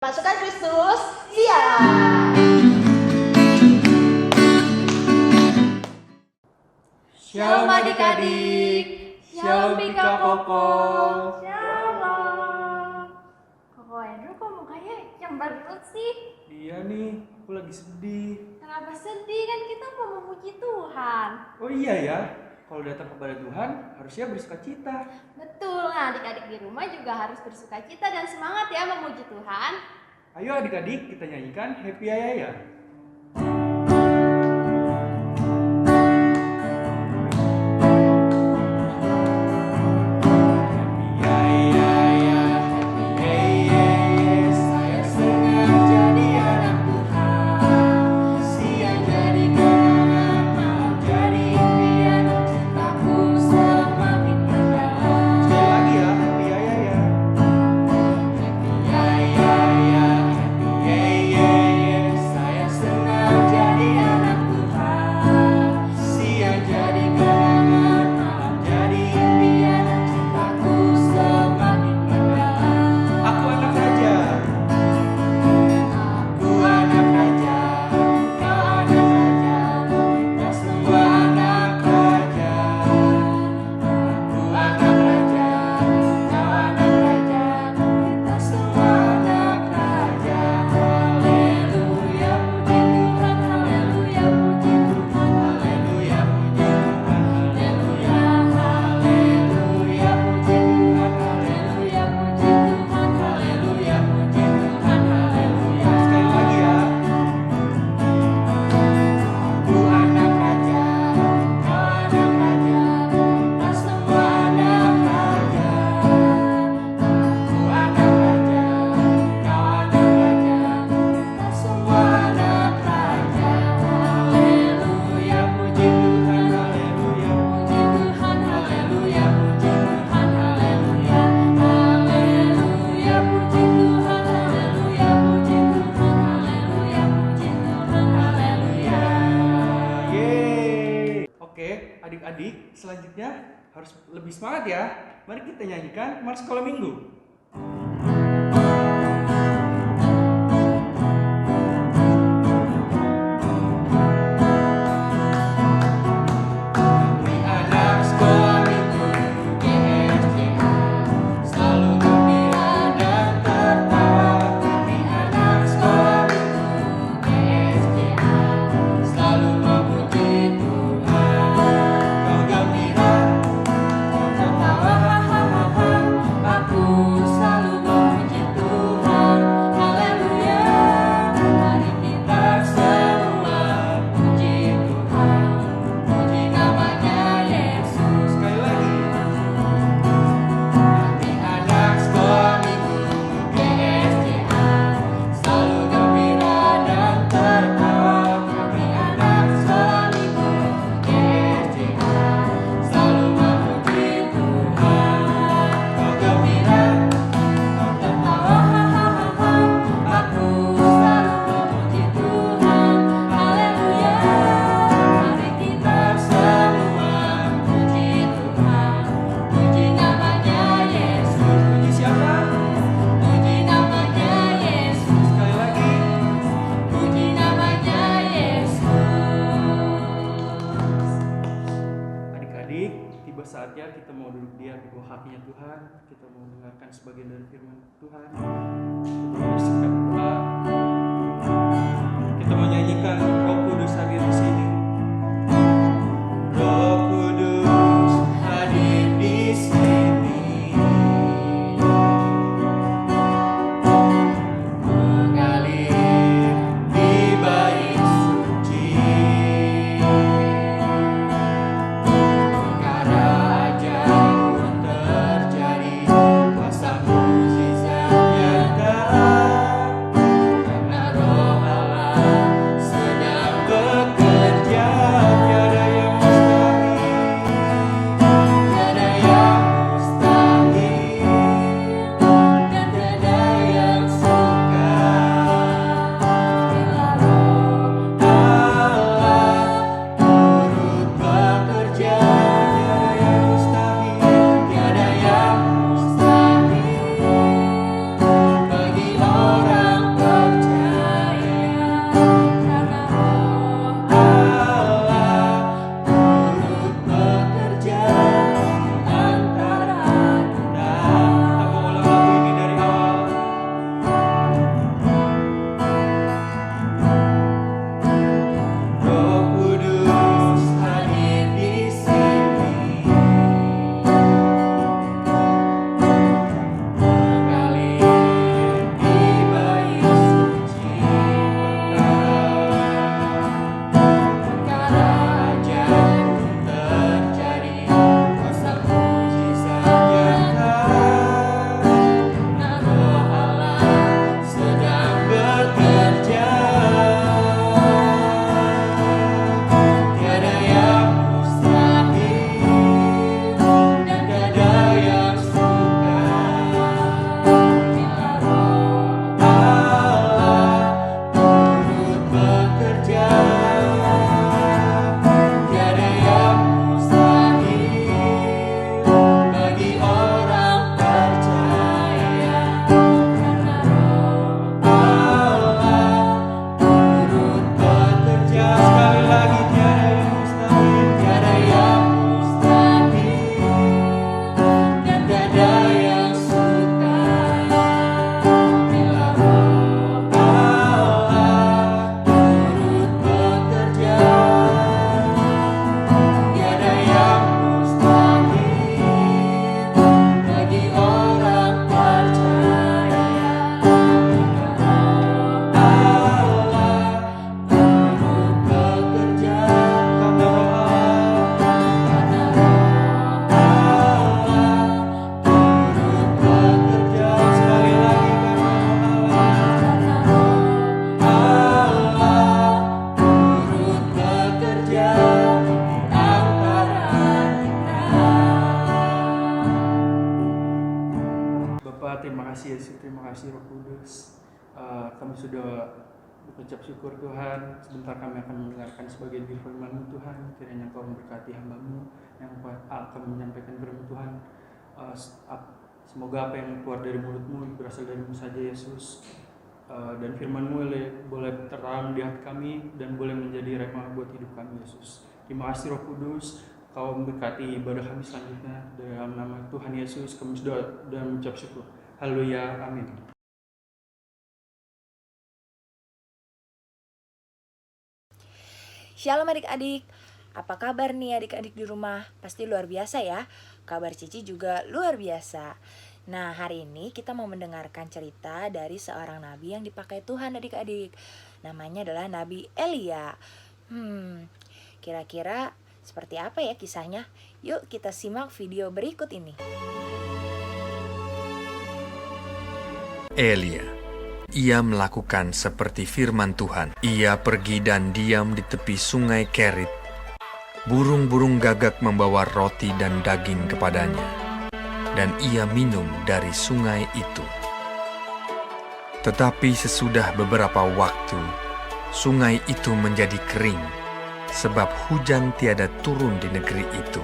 Pasukan Kristus, siap! Shalom adik-adik. Shalom Pika Koko. Shalom. Koko Andrew kok mukanya cemberut sih? Iya nih, aku lagi sedih. Kenapa sedih? Kan kita mau memuji Tuhan. Oh iya ya, kalau datang kepada Tuhan harusnya bersukacita. Betul, nah adik-adik di rumah juga harus bersukacita dan semangat ya memuji Tuhan. Ayo adik-adik kita nyanyikan Happy Ayaya. Adik-adik, selanjutnya harus lebih semangat ya. Mari kita nyanyikan Mars Sekolah Minggu. Tiba saatnya kita mau duduk diam di bawah hatinya Tuhan. Kita mau mendengarkan sebagian dari firman Tuhan. Kita mau bersikap doa. Kita mau nyanyikan Roh Kudus hadir di sini. Roh Kudus hadir di sini. Mengalir di bait suci. Kuasa mukjizat yang Kudus. Kami sudah mengucap syukur Tuhan. Sebentar kami akan mendengarkan sebagian firman-Mu Tuhan. Kiranya Engkau memberkati hamba-Mu yang akan menyampaikan firman Tuhan. Semoga apa yang keluar dari mulut-Mu berasal dari-Mu saja Yesus. Dan firman-Mu boleh terang di hati kami dan boleh menjadi rema buat hidup kami Yesus. Terima kasih Roh Kudus. Kau memberkati ibadah kami selanjutnya. Dalam nama Tuhan Yesus kami sudah dan mengucap syukur. Haleluya, amin. Shalom adik-adik, apa kabar nih adik-adik di rumah? Pasti luar biasa ya, kabar Cici juga luar biasa. Nah, hari ini kita mau mendengarkan cerita dari seorang nabi yang dipakai Tuhan adik-adik. Namanya adalah Nabi Elia. Kira-kira seperti apa ya kisahnya? Yuk kita simak video berikut ini. Elia. Ia melakukan seperti firman Tuhan. Ia pergi dan diam di tepi sungai Kerit. Burung-burung gagak membawa roti dan daging kepadanya, dan ia minum dari sungai itu. Tetapi sesudah beberapa waktu, sungai itu menjadi kering, sebab hujan tiada turun di negeri itu.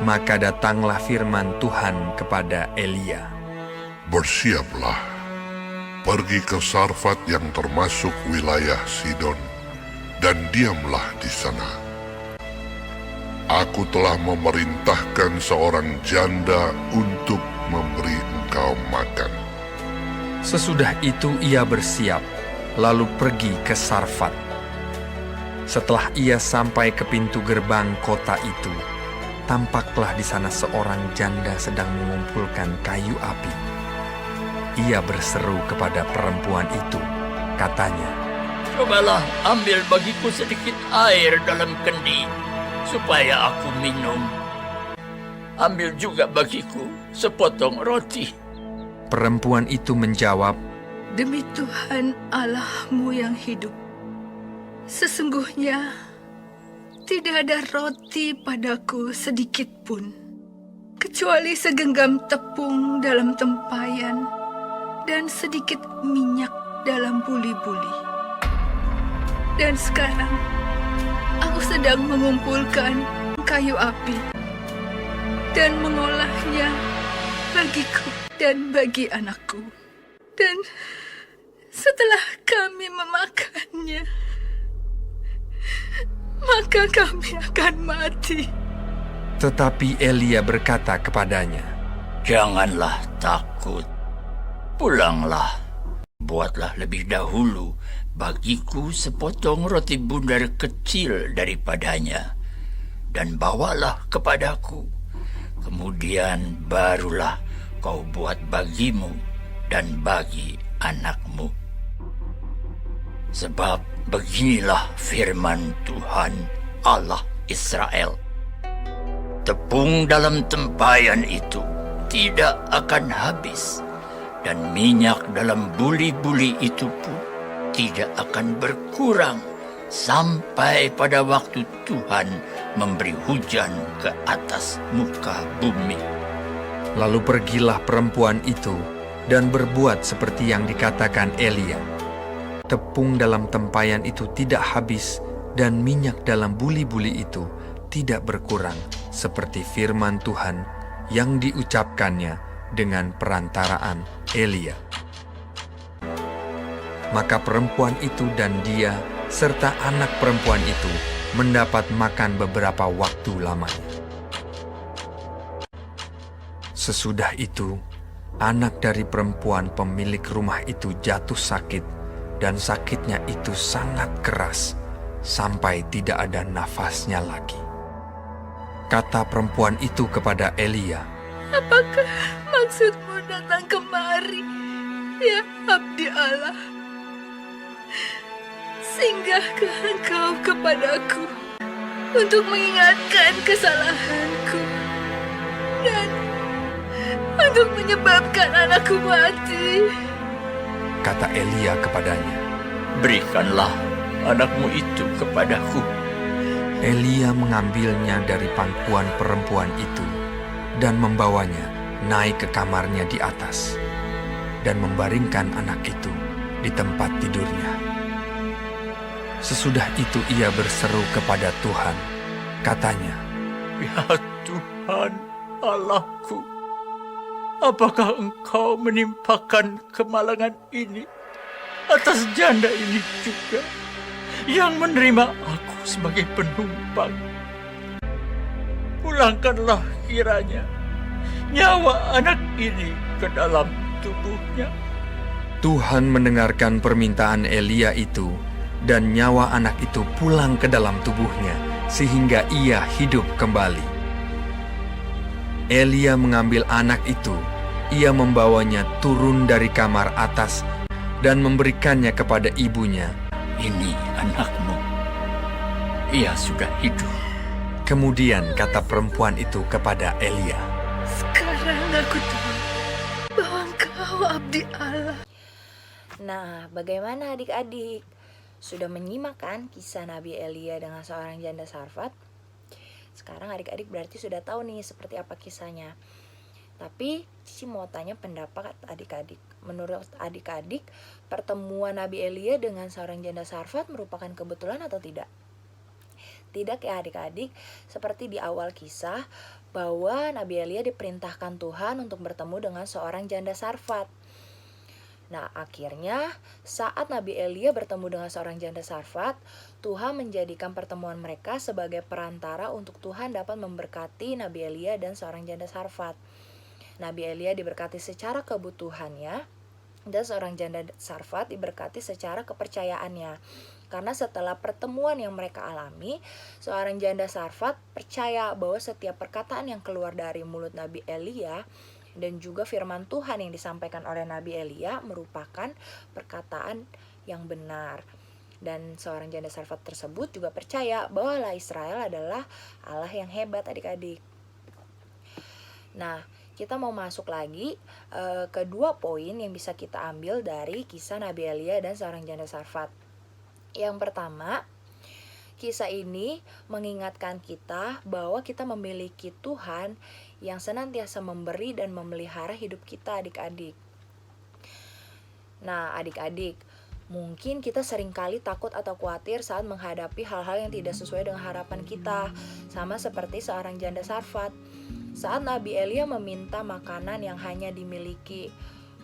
Maka datanglah firman Tuhan kepada Elia. Bersiaplah, pergi ke Sarfat yang termasuk wilayah Sidon, dan diamlah di sana. Aku telah memerintahkan seorang janda untuk memberi engkau makan. Sesudah itu ia bersiap, lalu pergi ke Sarfat. Setelah ia sampai ke pintu gerbang kota itu, tampaklah di sana seorang janda sedang mengumpulkan kayu api. Ia berseru kepada perempuan itu, katanya, "Cobalah ambil bagiku sedikit air dalam kendi, supaya aku minum. Ambil juga bagiku sepotong roti." Perempuan itu menjawab, "Demi Tuhan Allahmu yang hidup, sesungguhnya tidak ada roti padaku sedikit pun, kecuali segenggam tepung dalam tempayan dan sedikit minyak dalam buli-buli. Dan sekarang aku sedang mengumpulkan kayu api dan mengolahnya bagiku dan bagi anakku. Dan setelah kami memakannya, maka kami akan mati." Tetapi Elia berkata kepadanya, "Janganlah takut. Pulanglah, buatlah lebih dahulu bagiku sepotong roti bundar kecil daripadanya, dan bawalah kepadaku. Kemudian barulah kau buat bagimu dan bagi anakmu. Sebab beginilah firman Tuhan Allah Israel. Tepung dalam tempayan itu tidak akan habis, dan minyak dalam buli-buli itu pun tidak akan berkurang sampai pada waktu Tuhan memberi hujan ke atas muka bumi." Lalu pergilah perempuan itu dan berbuat seperti yang dikatakan Elia. Tepung dalam tempayan itu tidak habis, dan minyak dalam buli-buli itu tidak berkurang, seperti firman Tuhan yang diucapkannya dengan perantaraan Elia. Maka perempuan itu dan dia serta anak perempuan itu mendapat makan beberapa waktu lamanya. Sesudah itu, anak dari perempuan pemilik rumah itu jatuh sakit, dan sakitnya itu sangat keras, sampai tidak ada nafasnya lagi. Kata perempuan itu kepada Elia, "Apakah maksudmu datang kemari, ya abdi Allah? Singgahkah engkau kepadaku untuk mengingatkan kesalahanku dan untuk menyebabkan anakku mati?" Kata Elia kepadanya, "Berikanlah anakmu itu kepadaku." Elia mengambilnya dari pangkuan perempuan itu dan membawanya naik ke kamarnya di atas. dan membaringkan anak itu di tempat tidurnya. Sesudah itu ia berseru kepada Tuhan. Katanya, Ya Tuhan Allahku, apakah Engkau menimpakan kemalangan ini atas janda ini juga, yang menerima aku sebagai penumpang? Pulangkanlah kiranya nyawa anak ini ke dalam tubuhnya. Tuhan mendengarkan permintaan Elia itu, dan nyawa anak itu pulang ke dalam tubuhnya, sehingga ia hidup kembali. Elia mengambil anak itu, ia membawanya turun dari kamar atas dan memberikannya kepada ibunya. Ini anakmu, ia sudah hidup. Kemudian kata perempuan itu kepada Elia, Sekarang aku tahu bahwa engkau abdi Allah. Nah, bagaimana adik-adik? Sudah menyimak kan kisah Nabi Elia dengan seorang janda Sarfat? Sekarang adik-adik berarti sudah tahu nih seperti apa kisahnya. Tapi Cici mau tanya pendapat adik-adik. Menurut adik-adik, pertemuan Nabi Elia dengan seorang janda Sarfat merupakan kebetulan atau tidak? Tidak ya adik-adik, seperti di awal kisah bahwa Nabi Elia diperintahkan Tuhan untuk bertemu dengan seorang janda Sarfat. Nah, akhirnya saat Nabi Elia bertemu dengan seorang janda Sarfat, Tuhan menjadikan pertemuan mereka sebagai perantara untuk Tuhan dapat memberkati Nabi Elia dan seorang janda Sarfat. Nabi Elia diberkati secara kebutuhannya, dan seorang janda Sarfat diberkati secara kepercayaannya. Karena setelah pertemuan yang mereka alami, seorang janda Sarfat percaya bahwa setiap perkataan yang keluar dari mulut Nabi Elia dan juga firman Tuhan yang disampaikan oleh Nabi Elia merupakan perkataan yang benar. Dan seorang janda Sarfat tersebut juga percaya bahwa Allah Israel adalah Allah yang hebat adik-adik. Nah, kita mau masuk lagi ke dua poin yang bisa kita ambil dari kisah Nabi Elia dan seorang janda Sarfat. Yang pertama, kisah ini mengingatkan kita bahwa kita memiliki Tuhan yang senantiasa memberi dan memelihara hidup kita adik-adik. Nah adik-adik, mungkin kita seringkali takut atau khawatir saat menghadapi hal-hal yang tidak sesuai dengan harapan kita. Sama seperti seorang janda Sarfat. Saat Nabi Elia meminta makanan yang hanya dimiliki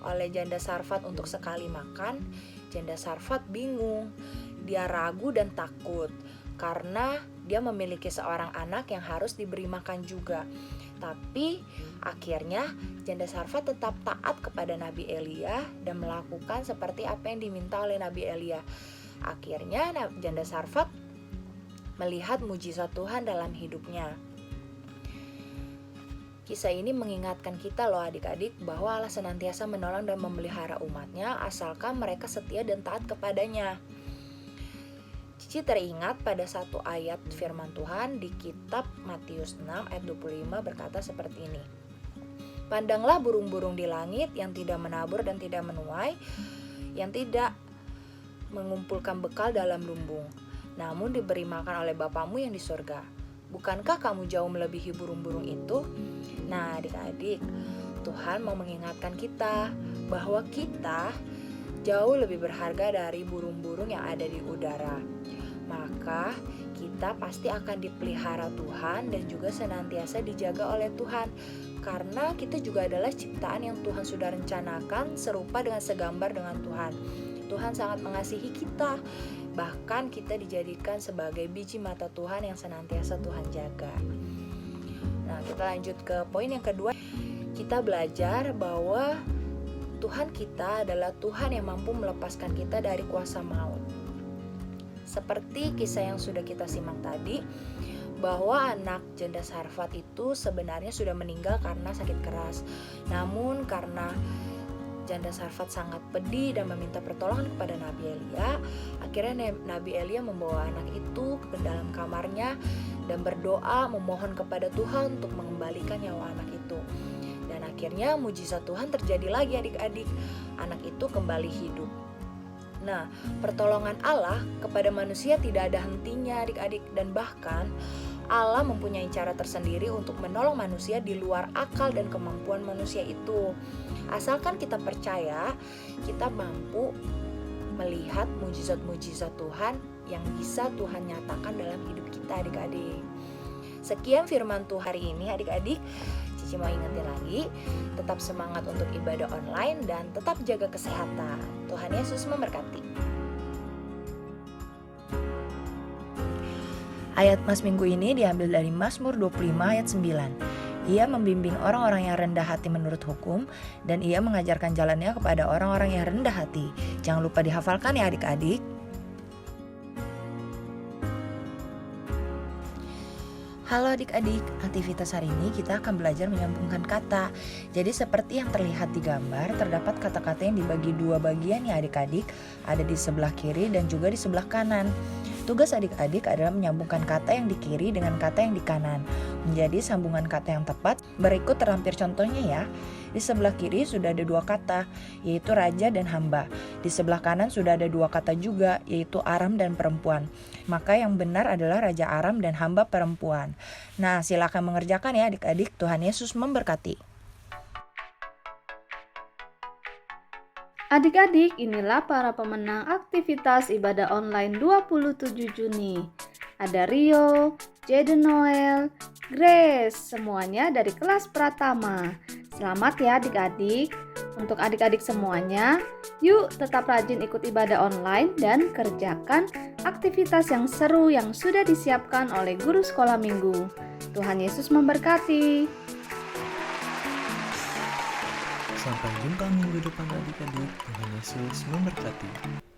oleh janda Sarfat untuk sekali makan, janda Sarfat bingung. Dia ragu dan takut karena dia memiliki seorang anak yang harus diberi makan juga. Tapi akhirnya janda Sarfat tetap taat kepada Nabi Elia dan melakukan seperti apa yang diminta oleh Nabi Elia. Akhirnya janda Sarfat melihat mujizat Tuhan dalam hidupnya. Kisah ini mengingatkan kita loh adik-adik bahwa Allah senantiasa menolong dan memelihara umatnya asalkan mereka setia dan taat kepadanya. Cici teringat pada satu ayat firman Tuhan di kitab Matius 6 ayat 25 berkata seperti ini. Pandanglah burung-burung di langit yang tidak menabur dan tidak menuai, yang tidak mengumpulkan bekal dalam lumbung, namun diberi makan oleh Bapamu yang di surga. Bukankah kamu jauh melebihi burung-burung itu? Nah adik-adik, Tuhan mau mengingatkan kita bahwa kita jauh lebih berharga dari burung-burung yang ada di udara. Maka kita pasti akan dipelihara Tuhan dan juga senantiasa dijaga oleh Tuhan. Karena kita juga adalah ciptaan yang Tuhan sudah rencanakan serupa dengan segambar dengan Tuhan. Tuhan sangat mengasihi kita. Bahkan kita dijadikan sebagai biji mata Tuhan yang senantiasa Tuhan jaga. Nah, kita lanjut ke poin yang kedua. Kita belajar bahwa Tuhan kita adalah Tuhan yang mampu melepaskan kita dari kuasa maut. Seperti kisah yang sudah kita simak tadi, bahwa anak janda Sarfat itu sebenarnya sudah meninggal karena sakit keras. Namun karena janda Sarfat sangat pedih dan meminta pertolongan kepada Nabi Elia, akhirnya Nabi Elia membawa anak itu ke dalam kamarnya dan berdoa memohon kepada Tuhan untuk mengembalikan nyawa anak itu. Dan akhirnya mujizat Tuhan terjadi lagi adik-adik, anak itu kembali hidup. Nah, pertolongan Allah kepada manusia tidak ada hentinya adik-adik, dan bahkan Allah mempunyai cara tersendiri untuk menolong manusia di luar akal dan kemampuan manusia itu. Asalkan kita percaya, kita mampu melihat mujizat-mujizat Tuhan yang bisa Tuhan nyatakan dalam hidup kita, adik-adik. Sekian firman Tuhan hari ini, adik-adik. Cici mau ingetin lagi, tetap semangat untuk ibadah online dan tetap jaga kesehatan. Tuhan Yesus memberkati. Ayat Mas minggu ini diambil dari Mazmur 25 ayat 9. Ia membimbing orang-orang yang rendah hati menurut hukum, dan ia mengajarkan jalannya kepada orang-orang yang rendah hati. Jangan lupa dihafalkan ya adik-adik. Halo adik-adik, aktivitas hari ini kita akan belajar menyambungkan kata. Jadi seperti yang terlihat di gambar, terdapat kata-kata yang dibagi dua bagian ya adik-adik, ada di sebelah kiri dan juga di sebelah kanan. Tugas adik-adik adalah menyambungkan kata yang di kiri dengan kata yang di kanan menjadi sambungan kata yang tepat. Berikut terlampir contohnya ya. Di sebelah kiri sudah ada dua kata, yaitu raja dan hamba. Di sebelah kanan sudah ada dua kata juga, yaitu Aram dan perempuan. Maka yang benar adalah raja Aram dan hamba perempuan. Nah, silakan mengerjakan ya adik-adik. Tuhan Yesus memberkati. Adik-adik, inilah para pemenang aktivitas ibadah online 27 Juni. Ada Rio, Jaden Noel, Grace, semuanya dari kelas Pratama. Selamat ya adik-adik. Untuk adik-adik semuanya, yuk tetap rajin ikut ibadah online dan kerjakan aktivitas yang seru yang sudah disiapkan oleh guru sekolah minggu. Tuhan Yesus memberkati. Sampai jumpa minggu depan adik-adik. Tuhan Yesus memberkati.